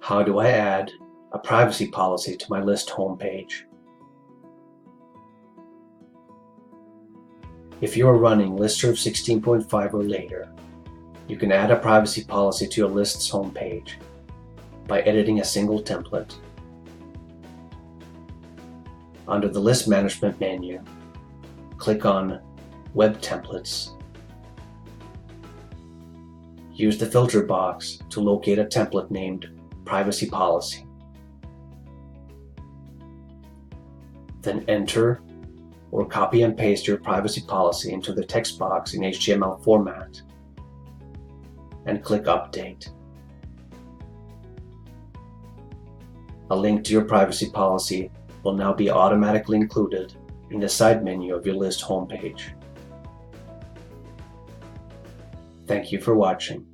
How do I add a privacy policy to my list homepage? If you are running LISTSERV 16.5 or later, you can add a privacy policy to your list's homepage by editing a single template. Under the List Management menu, click on Web Templates. Use the filter box to locate a template named Privacy Policy. Then enter or copy and paste your privacy policy into the text box in HTML format and click Update. A link to your privacy policy will now be automatically included in the side menu of your list homepage. Thank you for watching.